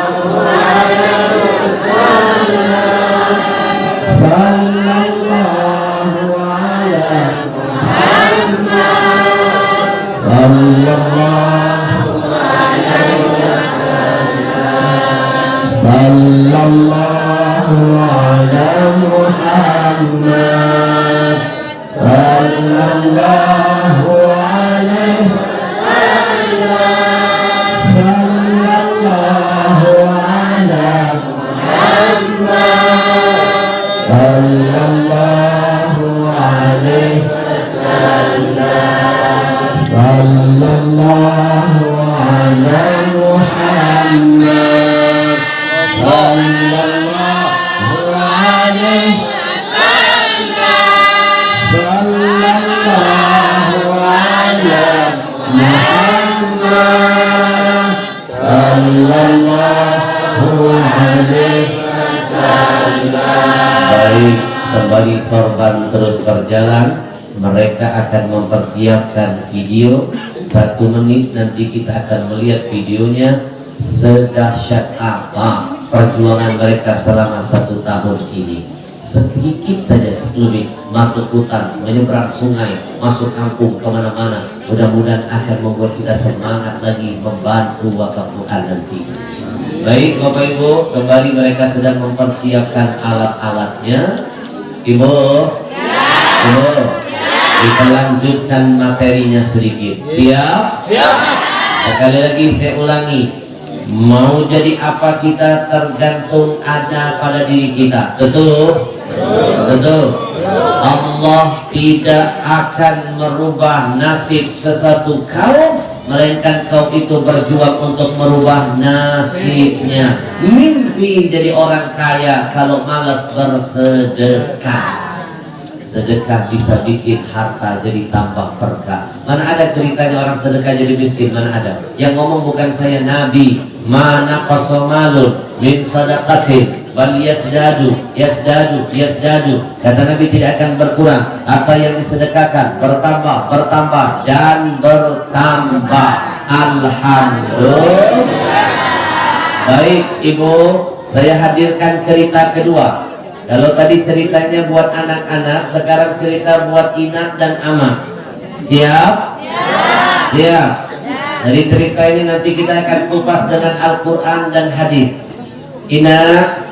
wasallam, sallallahu ala Muhammad, sallallahu alaihi wasallam, sallallahu ala Muhammad, sallallahu alaihi wasallam, sallallahu ala Muhammad, sallallahu alaihi wasallam, sallallahu ala Muhammad, sallallahu alaihi wasallam. Baik, sembari sorban terus berjalan, mereka akan mempersiapkan video 1 menit. Nanti kita akan melihat videonya sedahsyat apa perjuangan mereka selama 1 tahun ini. Sedikit saja sekelumit, masuk hutan, menyeberang sungai, masuk kampung, kemana-mana. Mudah-mudahan akan membuat kita semangat lagi membantu wakaf Quran nanti. Baik Bapak Ibu, sembari mereka sedang mempersiapkan alat-alatnya, Ibu, kita lanjutkan materinya sedikit. Siap? Siap. Sekali lagi saya ulangi, mau jadi apa kita tergantung ada pada diri kita. Betul? Betul. Allah tidak akan merubah nasib sesuatu kaum, melainkan kaum itu berjuang untuk merubah nasibnya. Mimpi jadi orang kaya kalau malas bersedekah. Sedekah bisa bikin harta jadi tambah berkah. Mana ada ceritanya orang sedekah jadi miskin? Mana ada? Yang ngomong bukan saya, Nabi. Mana qasamalun min sadaqatin bal yasdadu. Kata Nabi, tidak akan berkurang apa yang disedekahkan, bertambah dan bertambah. Alhamdulillah. Baik Ibu, saya hadirkan cerita kedua. Kalau tadi ceritanya buat anak-anak, sekarang cerita buat inak dan amak. Siap? Siap. Dari cerita ini nanti kita akan kupas dengan Al-Quran dan hadis. Inak,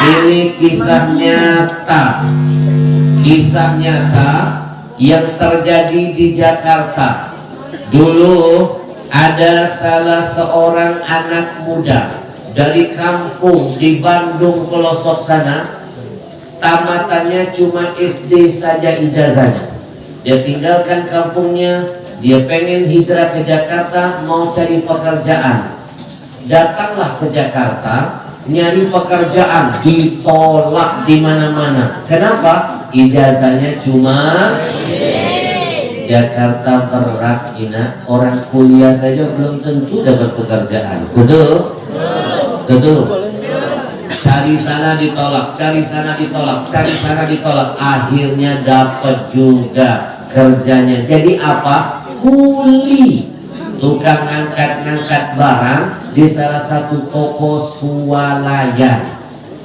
ini kisah nyata. Kisah nyata yang terjadi di Jakarta. Dulu ada salah seorang anak muda dari kampung di Bandung pelosok sana, tamatannya cuma SD saja ijazahnya. Dia tinggalkan kampungnya, dia pengen hijrah ke Jakarta, mau cari pekerjaan. Datanglah ke Jakarta, nyari pekerjaan, ditolak di mana-mana. Kenapa? Ijazahnya cuma Jakarta berat, Ina. Orang kuliah saja belum tentu dapat pekerjaan. Betul? Betul. Cari sana ditolak, cari sana ditolak, cari sana ditolak. Akhirnya dapat juga kerjanya. Jadi apa? Kuli. Tukang ngangkat-ngangkat barang di salah satu toko swalayan.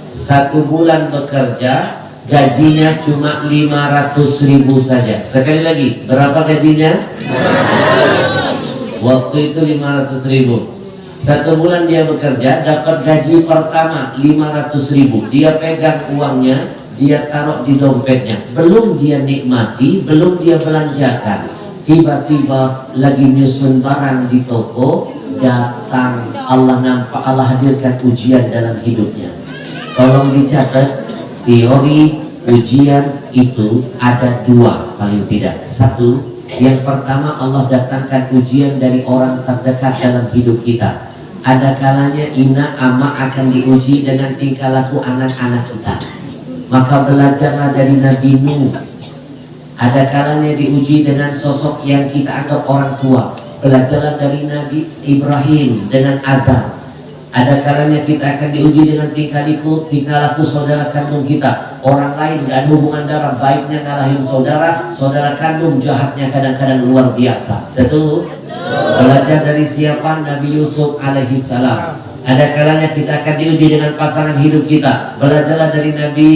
1 bulan bekerja, gajinya cuma 500.000 saja. Sekali lagi, berapa gajinya? Waktu itu 500.000. 1 bulan dia bekerja, dapat gaji pertama 500.000. Dia pegang uangnya, dia taruh di dompetnya. Belum dia nikmati, belum dia belanjakan. Tiba-tiba lagi nyusun barang di toko, datang Allah hadirkan ujian dalam hidupnya. Tolong dicatat. Teori ujian itu ada 2 paling tidak. 1, yang pertama Allah datangkan ujian dari orang terdekat dalam hidup kita. Ada kalanya ina ama akan diuji dengan tingkah laku anak-anak kita. Maka belajarlah dari Nabi Nuh. Ada kalanya diuji dengan sosok yang kita anggap orang tua. Belajarlah dari Nabi Ibrahim dengan Adam. Ada kalanya kita akan diuji dengan tingkah laku saudara kandung kita. Orang lain gak ada hubungan darah, baiknya ngalahin saudara kandung, jahatnya kadang-kadang luar biasa. Betul? Belajar dari siapa? Nabi Yusuf alaihi salam. Ada kalanya kita akan diuji dengan pasangan hidup kita. Belajarlah dari Nabi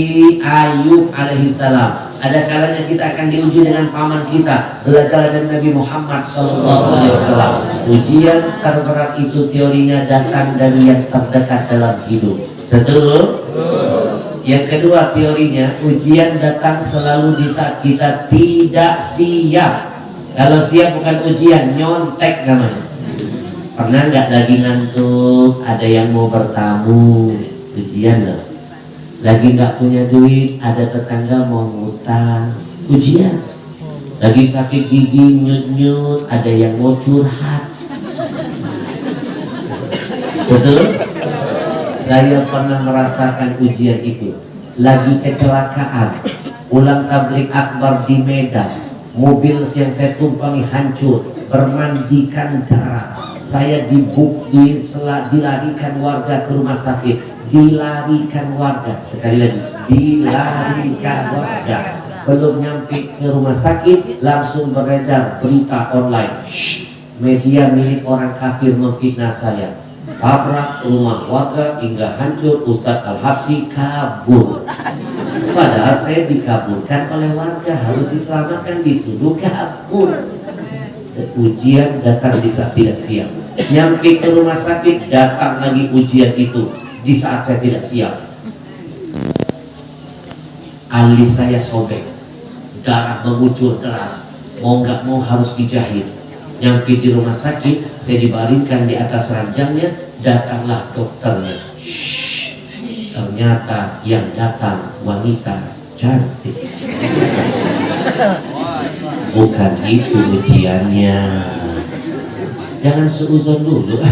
Ayub alaihi salam. Ada kalanya kita akan diuji dengan paman kita. Belajar dari Nabi Muhammad SAW. Ujian terberat itu teorinya datang dari yang terdekat dalam hidup. Betul? Yang kedua teorinya, ujian datang selalu di saat kita tidak siap. Kalau siap bukan ujian, nyontek namanya. Pernah nggak lagi ngantuk, ada yang mau bertamu, ujian loh. Lagi nggak punya duit, ada tetangga mau ngutang, ujian. Lagi sakit gigi, nyut-nyut, ada yang mau curhat. Betul? Saya pernah merasakan ujian itu. Lagi kecelakaan, ulang tablik akbar di Medan, mobil yang saya tumpangi hancur, bermandikan darah. Saya dilarikan warga ke rumah sakit. Dilarikan warga, sekali lagi, dilarikan warga. Belum nyampe ke rumah sakit, langsung beredar berita online. Media milik orang kafir memfitnah saya. Tabrak rumah warga hingga hancur, Ustadz Al-Habsyi kabur. Padahal saya dikaburkan oleh warga, harus diselamatkan, dituduh kabur. Ujian datang di saat tidak siap. Nyampe ke rumah sakit, datang lagi ujian itu di saat saya tidak siap. Alis saya sobek, darah mengucur deras, mau nggak mau harus dijahit. Nyampe di rumah sakit, saya dibaringkan di atas ranjangnya. Datanglah dokternya. Ternyata yang datang wanita cantik. Bukan itu ujiannya. Jangan seuzon dulu.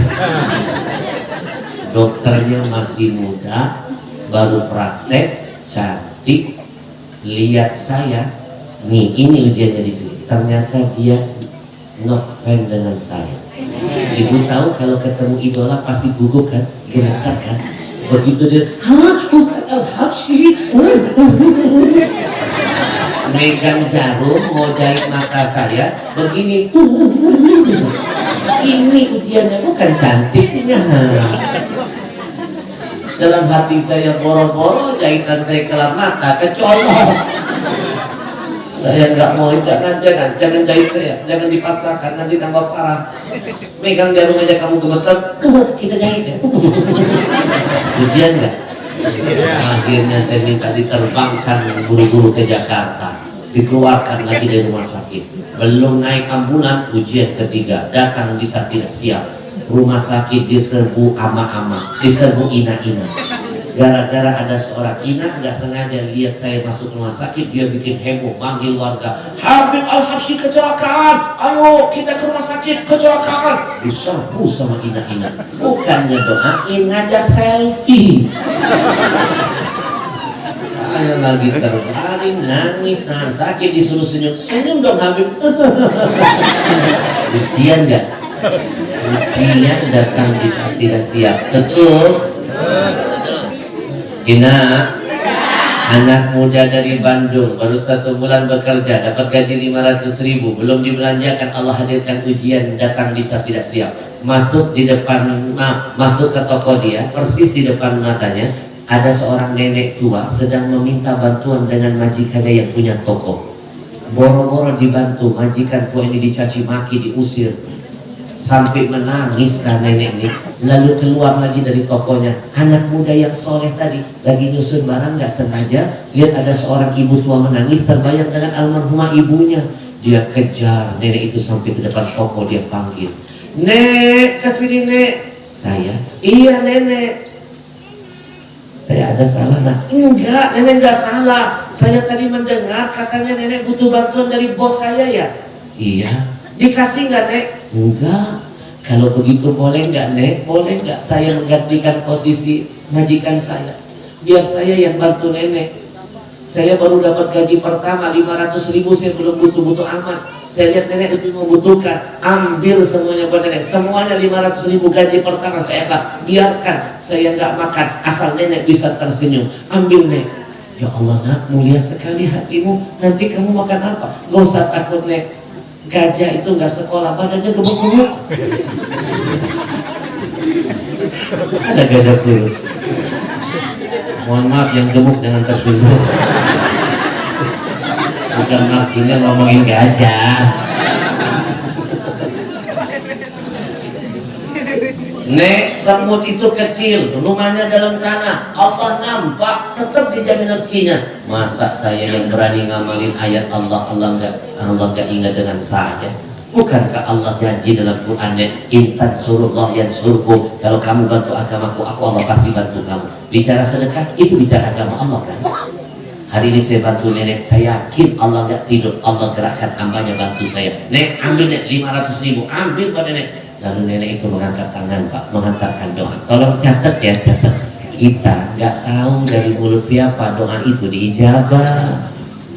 Dokternya masih muda, baru praktek, cantik. Lihat saya, nih ini ujiannya di sini. ternyata dia ngefans dengan saya. Ibu tahu kalau ketemu idola pasti gugup kan, gemetar kan. Begitu dia, Ustaz Al-Habsyi megang jarum mau jahit mata saya begini. Ini ujiannya bukan cantiknya. Dalam hati saya boro-boro jahitan saya kelar mata kecolok. Saya nggak mau, jangan jahit saya, jangan dipaksakan, nanti tambah parah. Megang jarum aja kamu gemeter, kita jahit ya. Ujian nggak? Akhirnya saya minta diterbangkan buru-buru ke Jakarta, dikeluarkan lagi dari rumah sakit. Belum naik ambulan, ujian ketiga datang di saat tidak siap. Rumah sakit diserbu ama-ama, diserbu ina-ina. Gara-gara ada seorang ina nggak sengaja lihat saya masuk rumah sakit, dia bikin heboh, manggil warga, Habib Al-Habsyi kecelakaan, ayo kita ke rumah sakit, kecelakaan. Diserbu sama ina-ina, bukannya doain, ngajak selfie. Saya lagi terbaring, nangis, nahan sakit, disuruh senyum, senyum dong Habib. Ujian nggak? Ujian datang di saat tidak siap, betul? Ina, anak muda dari Bandung baru 1 bulan bekerja, dapat gaji 500.000, belum dibelanjakan, Allah hadirkan ujian datang di saat tidak siap. Masuk di depan, masuk ke toko dia, persis di depan matanya ada seorang nenek tua sedang meminta bantuan dengan majikannya yang punya toko. Boro-boro dibantu, majikan tua ini dicaci maki, diusir, sampai menangis kan nenek ini. Lalu keluar lagi dari tokonya anak muda yang soleh tadi, lagi nyusun barang, nggak sengaja lihat ada seorang ibu tua menangis, terbayang dengan almarhumah ibunya. Dia kejar nenek itu sampai ke depan toko, dia panggil, Nek, kesini Nek. Saya, iya nenek. Saya ada salah nak? Enggak, nenek nggak salah. Saya tadi mendengar katanya nenek butuh bantuan dari bos saya ya. Iya. Dikasih nggak Nek? Enggak. Kalau begitu boleh nggak Nek? Boleh nggak saya menggantikan posisi majikan saya? Biar saya yang bantu nenek. Saya baru dapat gaji pertama 500.000, saya belum butuh-butuh amat. Saya lihat nenek lebih membutuhkan, ambil semuanya buat nenek. Semuanya 500.000 gaji pertama saya ikhlas. Biarkan saya nggak makan, asal nenek bisa tersenyum. Ambil Nek. Ya Allah nak, mulia sekali hatimu. Nanti kamu makan apa? Gak usah takut Nek. Gajah itu nggak sekolah, badannya gemuk-gemuk. Ada gajah kurus. Mohon maaf yang gemuk jangan tersinggung. Bukan maksudnya ngomongin gajah. Nek, semut itu kecil, rumahnya dalam tanah, Allah nampak, tetap dijamin rezekinya. Masa saya yang berani ngamalin ayat Allah nggak ingat dengan saya? Bukankah Allah janji dalam Qurannya, intan surullah yang surku, kalau kamu bantu agamaku, aku Allah pasti bantu kamu. Bicara sedekah, itu bicara agama Allah kan? Hari ini saya bantu nenek, saya yakin Allah nggak tidur, Allah gerakkan hambanya bantu saya. Nek, ambil Nek 500.000, ambil pada nenek. Lalu nenek itu mengangkat tangan Pak, menghantarkan doa. Tolong catat ya, catat. Kita nggak tahu dari mulut siapa doa itu diijabah.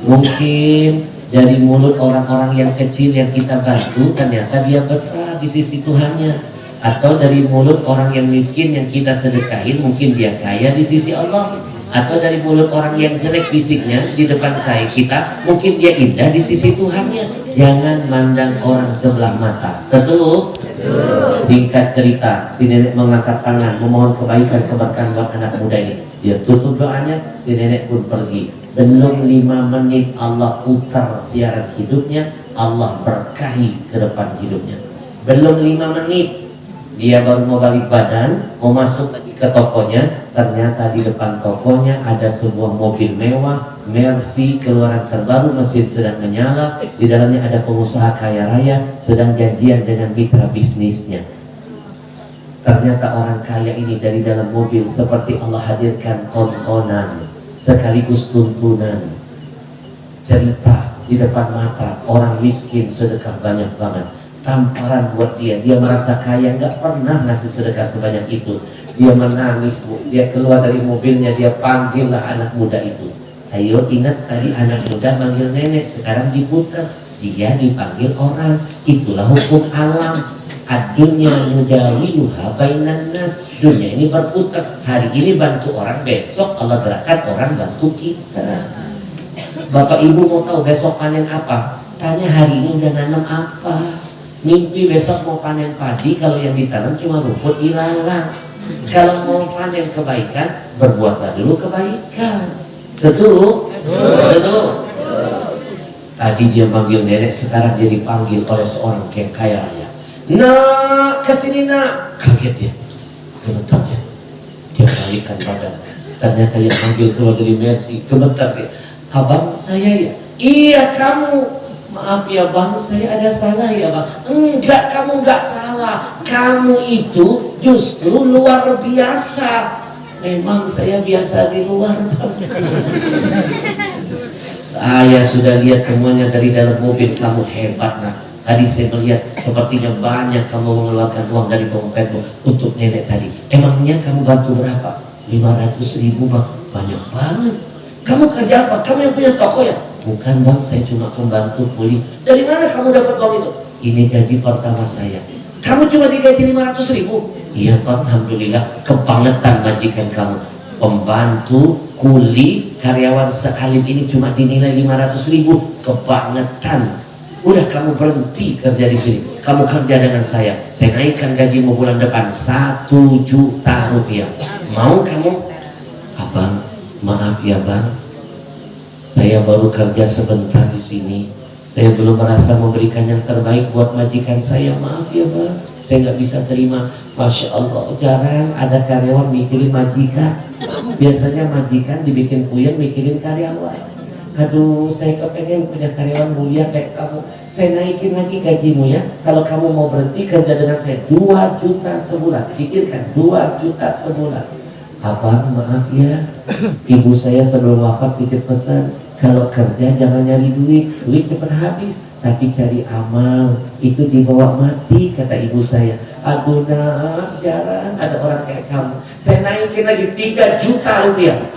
Mungkin dari mulut orang-orang yang kecil yang kita bantu, ternyata dia besar di sisi Tuhannya. Atau dari mulut orang yang miskin yang kita sedekahin, mungkin dia kaya di sisi Allah. Atau dari mulut orang yang jelek fisiknya di depan saya kita, mungkin dia indah di sisi Tuhannya. Jangan mandang orang sebelah mata. Betul? Singkat cerita, si nenek mengangkat tangan memohon kebaikan keberkahan buat anak muda ini. Dia tutup doanya, si nenek pun pergi. Belum 5 menit Allah putar siaran hidupnya, Allah berkahi ke depan hidupnya. Belum 5 menit dia baru mau balik badan, mau masuk lagi ke tokonya. Ternyata di depan tokonya ada sebuah mobil mewah, Mercy keluaran terbaru, mesin sedang menyala. Di dalamnya ada pengusaha kaya raya sedang janjian dengan mitra bisnisnya. Ternyata orang kaya ini dari dalam mobil seperti Allah hadirkan tontonan sekaligus tuntunan, cerita di depan mata. Orang miskin sedekah banyak banget, tamparan buat dia. Dia merasa kaya, nggak pernah ngasih sedekah sebanyak itu. Dia menangis Bu. Dia keluar dari mobilnya, dia panggillah anak muda itu. Ayo, ingat tadi anak muda manggil nenek, sekarang diputar. dia dipanggil orang. Itulah hukum alam. Ad-dunya nudawiluha bainan nas. Dunia ini berputar. Hari ini bantu orang, besok Allah gerakan orang bantu kita. Bapak ibu mau tahu besok panen apa? Tanya hari ini udah nanam apa. Mimpi besok mau panen padi, kalau yang ditanam cuma rumput ilalang. Kalau mau panen kebaikan, berbuatlah dulu kebaikan. Setuju? Betul. Tadi dia panggil nenek, sekarang dia dipanggil oleh seorang yang kaya raya. Nak, kesini nak. Kaget dia, gemetar dia. Dia balikkan badan. Ternyata yang panggil keluar dari Mercy, gemetar dia. Abang saya ya? Iya kamu. Maaf ya bang, saya ada salah ya bang. Enggak, kamu enggak salah. Kamu itu justru luar biasa. Memang saya biasa di luar bang. Saya sudah lihat semuanya dari dalam mobil. Kamu hebat nak. Tadi saya melihat sepertinya banyak kamu mengeluarkan uang dari dompetmu untuk nenek tadi. Emangnya kamu bantu berapa? 500.000 bang. Banyak banget. Kamu kerja apa? Kamu yang punya toko ya? Bukan bang, saya cuma pembantu kuli. Dari mana kamu dapat uang itu? Ini gaji pertama saya. Kamu cuma digaji 500.000? Iya bang, alhamdulillah. Kebangetan majikan kamu. Pembantu, kuli, karyawan sealim ini cuma dinilai 500.000. Kebangetan. Udah kamu berhenti kerja di sini. Kamu kerja dengan saya. Saya naikkan gajimu bulan depan 1 juta rupiah. Mau kamu? Abang, maaf ya bang. Saya baru kerja sebentar di sini. Saya belum merasa memberikan yang terbaik buat majikan saya. Maaf ya bang, saya nggak bisa terima. Masya Allah, jarang ada karyawan mikirin majikan. Biasanya majikan dibikin puyeng mikirin karyawan. Aduh, saya kepengen punya karyawan mulia kayak kamu. Saya naikin lagi gajimu ya. Kalau kamu mau berhenti kerja dengan saya 2 juta sebulan. Pikirkan, 2 juta sebulan. Abang, maaf ya, ibu saya sebelum wafat titip pesan, kalau kerja jangan nyari duit, duit cepat habis, tapi cari amal, itu dibawa mati, kata ibu saya. Aduh nak, jarang ada orang kayak kamu. Saya naikin lagi 3 juta rupiah.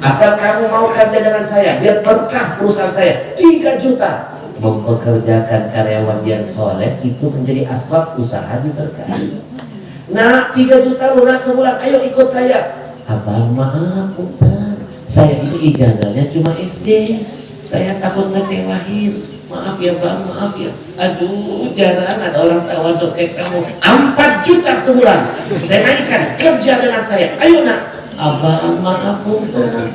Asal kamu mau kerja dengan saya, biar berkah perusahaan saya. 3 juta. Mempekerjakan karyawan yang soleh itu menjadi asbab usaha diberkahi. Nah, 3 juta lunas sebulan, ayo ikut saya. Abang, maaf punten, saya ini ijazahnya cuma SD, saya takut ngecewain. Maaf ya bang, maaf ya. Aduh, jarang ada orang tawaduk kayak kamu. 4 juta sebulan saya naikkan, kerja dengan saya, ayo nak. Abang, maaf punten,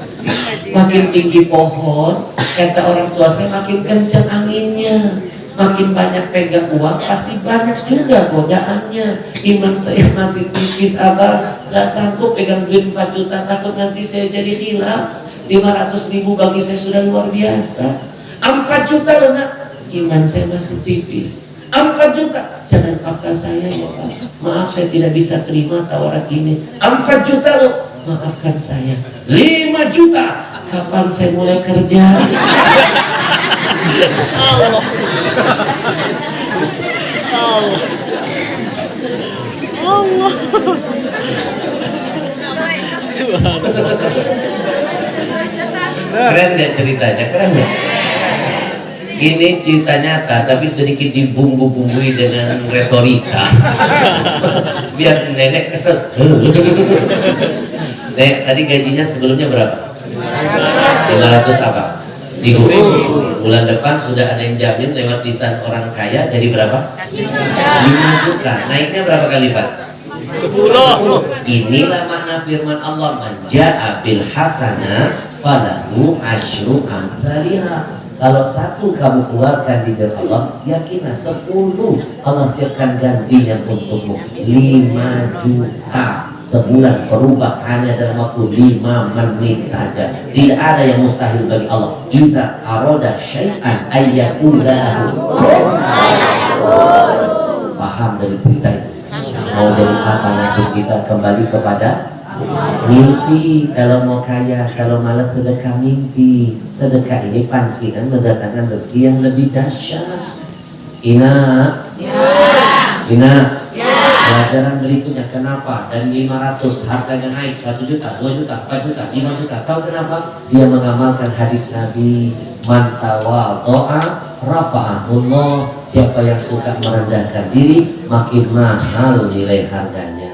makin tinggi pohon, kata orang tua saya, makin kencang anginnya. Makin banyak pegang uang, pasti banyak juga godaannya. Iman saya masih tipis, abang. Gak sanggup pegang duit 4 juta, takut nanti saya jadi hilang. 500.000 bagi saya sudah luar biasa. 4 juta loh nak. Iman saya masih tipis. 4 juta, jangan paksa saya ya Pak. Maaf, saya tidak bisa terima tawaran ini. 4 juta loh, maafkan saya. 5 juta, kapan saya mulai kerja? Allah. Allah. Allah. Subhanallah. Keren ya ceritanya, keren ya. Ini cerita nyata tapi sedikit dibumbu-bumbui dengan retorika biar nenek kesel. Nek, tadi gajinya sebelumnya berapa? 500 apa? Ribu. Bulan depan sudah ada yang jamin lewat lisan orang kaya, jadi berapa? 5 juta. Naiknya berapa kali lipat? 10. Inilah makna firman Allah, man jaa bil hasanah falahu asyru amsalihha. Kalau 1 kamu keluarkan di jalan Allah, yakinlah 10 Allah siapkan gantinya untukmu. 5 juta sebulan, berubah hanya dalam waktu 5 menit saja. Tidak ada yang mustahil bagi Allah. Idza arada syai'an ayyakulahu. Paham dari cerita itu? Mau jadi apa nasib kita? Kembali kepada mimpi. Kalau mau kaya, kalau malas sedekah mimpi. Sedekah ini pancingan mendatangkan rezeki yang lebih dahsyat. Ina, pelajaran berikutnya, kenapa dari 500 harganya naik 1 juta, 2 juta, 4 juta, 5 juta? Tahu kenapa? Dia mengamalkan hadis Nabi, man tawadha'a rafa'ahullah. Siapa yang suka merendahkan diri, makin mahal nilai harganya.